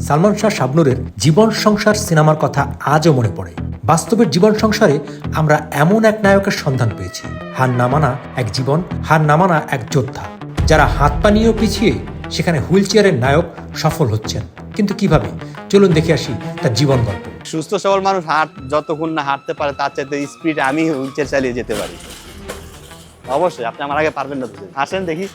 সালমান শাহ শাবনূরের জীবন সংসার সিনেমার কথা আজও মনে পড়ে। বাস্তবের জীবন সংসারে আমরা এমন এক নায়কের সন্ধান পেয়েছি, হার নামানা এক জীবন, হার নামানা এক যোদ্ধা, যারা হাত পা নিয়েও পিছিয়ে সেখানে হুইল চেয়ারের নায়ক সফল হচ্ছেন। কিন্তু কিভাবে, চলুন দেখে আসি তার জীবন গল্প। সুস্থ সবল মানুষ যতক্ষণ না হাঁটতে পারে তার চাইতে স্পিড আমি হুইল চেয়ার চালিয়ে যেতে পারি। অবশ্যই আপনি আমার আগে পারবেন না, আসেন দেখি।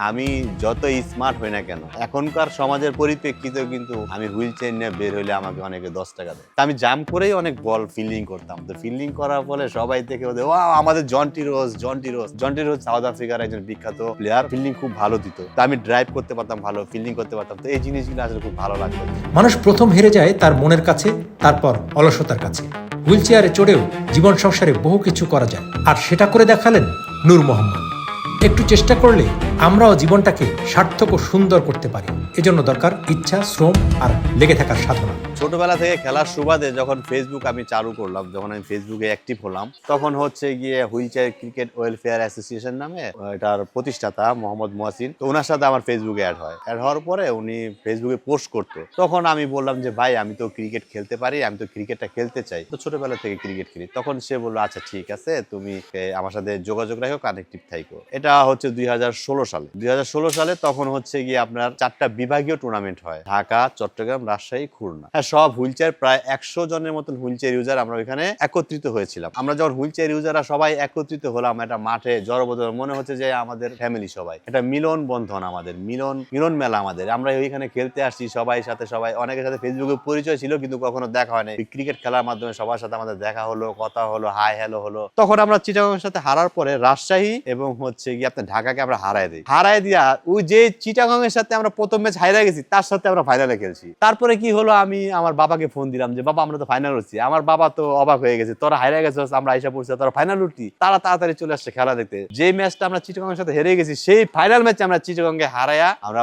আমি যত স্মার্ট হই না কেন, এখনকার সমাজের পরিপ্রেক্ষিতে কিন্তু আমি হুইল চেয়ার নিয়ে বের হইলে আমাকে অনেকে 10 টাকা দেয়। আমি জাম্প করেই অনেক বল ফিল্ডিং করতাম। তো ফিল্ডিং করার ফলে সবাই দেখে ওদের আমাদের জন্টি রোজ সাউথ আফ্রিকার একজন বিখ্যাত প্লেয়ার, ফিল্ডিং খুব ভালো দিত। তো আমি ড্রাইভ করতে পারতাম, ভালো ফিল্ডিং করতে পারতাম। তো এই জিনিসগুলো আসলে খুব ভালো লাগতো। মানুষ প্রথম হেরে যায় তার মনের কাছে, তারপর অলসতার কাছে। হুইল চেয়ারে চড়েও জীবন সংসারে বহু কিছু করা যায়, আর সেটা করে দেখালেন নূর মোহাম্মদ। একটু চেষ্টা করলে আমরাও জীবনটাকে সার্থক ও সুন্দর করতে পারি। এজন্য দরকার ইচ্ছা, শ্রম আর লেগে থাকার সাধনা। ছোটবেলা থেকে খেলার সুবাদে যখন ফেসবুক আমি চালু করলাম, যখন আমি ফেসবুকে অ্যাক্টিভ হলাম, তখন হচ্ছে গিয়ে wheel chair cricket welfare association নামে এটার প্রতিষ্ঠাতা মোহাম্মদ মহসিন, তো ওনার সাথে আমার ফেসবুকে অ্যাড হওয়ার পরে উনি ফেসবুকে পোস্ট করতো। তখন আমি বললাম যে ভাই, আমি তো ক্রিকেট খেলতে পারি, আমি তো ক্রিকেটটা খেলতে চাই, তো ছোটবেলা থেকে ক্রিকেট খেলি। তখন সে বললো আচ্ছা ঠিক আছে, তুমি আমার সাথে যোগাযোগ রাখো, কানেক্টিভ থাকো। এটা হচ্ছে 2016 সালে। তখন হচ্ছে গিয়ে আপনার 4টা বিভাগীয় টুর্নামেন্ট হয়, ঢাকা, চট্টগ্রাম, রাজশাহী, খুলনা। সব হুইল চেয়ার, প্রায় 100 জনের মতন হুইল চেয়ার ইউজার আমরা ওইখানে একত্রিত হয়েছিলাম। আমরা যখন হুইল চেয়ার ইউজাররা সবাই একত্রিত হলাম একটা মাঠে জড়বদ্ধ, মনে হচ্ছে যে আমাদের ফ্যামিলি সবাই, এটা মিলন বন্ধন, আমাদের মিলন মেলা আমাদের। আমরা ওইখানে খেলতে আসছি সবাই সাথে, সবাই অনেকের সাথে ফেসবুকে পরিচয় ছিল কিন্তু কখনো দেখা হয়নি। ক্রিকেট খেলার মাধ্যমে সবার সাথে আমাদের দেখা হলো, কথা হলো, হাই হ্যালো হলো। তখন আমরা চিটাগংয়ের সাথে হারার পরে রাজশাহী এবং হচ্ছে গিয়ে আপনার ঢাকাকে আমরা হারাই দিয়া ওই যে চিটাগংয়ের সাথে আমরা প্রথম ম্যাচ হারিয়ে গেছি, তার সাথে আমরা ফাইনালে খেলছি। তারপরে কি হলো, আমি আমার বাবাকে ফোন দিলাম যে বাবা, আমরা তো ফাইনাল উঠছি। আমার বাবা তো অবাক হয়ে গেছে, তোরা হারিয়ে গেছিস, আমরা আইসা পড়ছি, তোরা ফাইনাল উঠতি। তারা তাড়াতাড়ি চলে আসছে খেলা দেখতে। যে ম্যাচটা আমরা চিটাগংয়ের সাথে হেরে গেছি, সেই ফাইনাল ম্যাচে আমরা চিটাগংকে হারায়া আমরা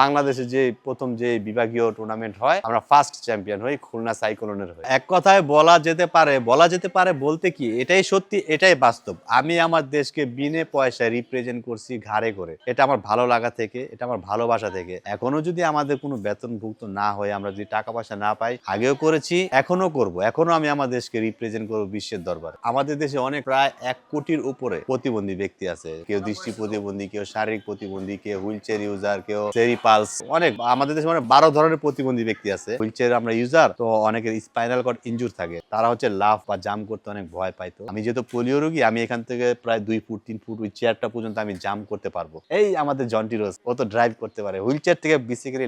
বাংলাদেশে প্রথম যে বিভাগীয় টুর্নামেন্ট হয়, আমরা ফার্স্ট চ্যাম্পিয়ন হই, খুলনা সাইক্লোনের হয়ে। এক কথায় বলা যেতে পারে বলতে কি, এটাই সত্যি, এটাই বাস্তব। আমি আমার দেশকে বিনে পয়সায় রিপ্রেজেন্ট করছি ঘাড়ে করে। এটা আমার ভালো লাগা থেকে, এটা আমার ভালোবাসা থেকে। এখনো যদি আমাদের কোনো বেতনভুক্ত না হয়ে, আমরা যদি টাকা পয়সা না পাই, আগেও করেছি, এখনো করব। এখনো আমি আমার দেশকে রিপ্রেজেন্ট করবো বিশ্বের দরবারে। আমাদের দেশে অনেক, প্রায় 1 কোটির উপরে প্রতিবন্ধী ব্যক্তি আছে। কেউ দৃষ্টি প্রতিবন্ধী, কেউ শারীরিক প্রতিবন্ধী, কেউ হুইল চেয়ার ইউজার, কেউ সেরিপালস, অনেক আমাদের দেশে মানে 12 ধরনের প্রতিবন্ধী ব্যক্তি আছে। হুইল চেয়ার আমরা ইউজার, তো অনেকের স্পাইনাল কর্ড ইনজুর থাকে, তারা হচ্ছে লাফ বা জাম্প করতে অনেক ভয় পাইতো। আমি যেহেতু পোলিও রোগী, আমি এখান থেকে প্রায় 2 ফুট 3 ফুট ওই চেয়ারটা পর্যন্ত আমি জাম্প করতে পারবো। এই আমাদের জন্টি রোজ, ও তো ড্রাইভ করতে পারে। হুইল চেয়ার থেকে বেসিক্যালি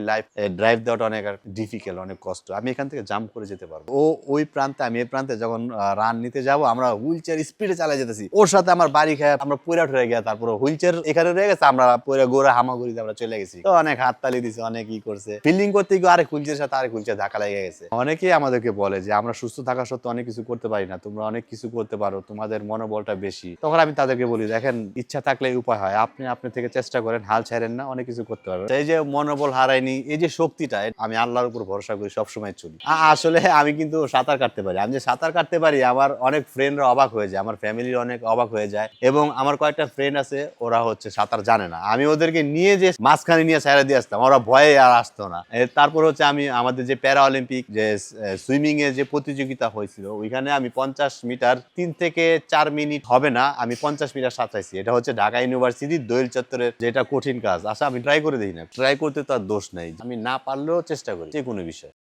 ড্রাইভ দেওয়াটা অনেক ডিফিকাল্ট, অনেক কষ্ট। আমি এখান থেকে জাম্প করে যেতে পারবো। ও ওই প্রান্তে, আমি এই প্রান্তে, যখন রান নিতে যাবো, আমরা হুইল চেয়ার স্পিডে চালিয়ে যেতেছি, ওর সাথে আমার বাড়ি খায়, আমরা পয়রা হয়ে গেছে। তারপর হুইল চেয়ার এখানে রয়ে গেছে, আমরা পয়রা গোড়া হামাগুড়িতে আমরা চলে গেছি। তো অনেক হাততালি দিছে, অনেক ই করছে। ফিল্ডিং করতে গিয়ে আরেক হুইল চেয়ারের সাথে আরেক হুইল চেয়ার ধাক্কা লেগে গেছে। অনেকেই আমাদেরকে বলে যে আমরা সুস্থ থাকা সত্ত্বেও অনেক কিছু করতে পারি না, তোমরা অনেক কিছু করতে পারো, তোমাদের মনোবলটা বেশি। তখন আমি তাদেরকে বলি, দেখেন, ইচ্ছা থাকলে উপায় হয়। আপনি থেকে চেষ্টা করেন, হাল ছাড়েন না, অনেক কিছু করতে পারবেন। এই যে মনোবল হারায়নি, এই যে শক্তিটা, আমি আল্লাহর উপর ভরসা করি, সবসময় চলি। আসলে আমি কিন্তু সাঁতার কাটতে পারি। আমি যে সাঁতার কাটতে পারি, আমার অনেক ফ্রেন্ডরা অবাক হয়ে যায়, আমার ফ্যামিলির অনেক অবাক হয়ে যায়। এবং আমার কয়েকটা ফ্রেন্ড আছে, ওরা হচ্ছে সাঁতার জানে না। আমি ওদেরকে নিয়ে যে মাঝখানে নিয়ে ছাইড়া দিয়ে আসতাম, ওরা ভয়ে আর আসতো না। তারপর হচ্ছে আমি আমাদের যে প্যারা অলিম্পিক যে সুইমিং এর যে প্রতিযোগিতা হয়েছিল, ওইখানে আমি 50 মিটার 3 থেকে 4 মিনিট হবে না, আমি 50 মিটার সাঁতরাইছি। এটা হচ্ছে ঢাকা ইউনিভার্সিটি দোয়েল চত্বরের, যেটা কঠিন কাজ। আচ্ছা, আমি ট্রাই করে দেখি না, ট্রাই করতে তো আর দোষ নাই। আমি না পারলেও চেষ্টা করি যে কোনো বিষয়।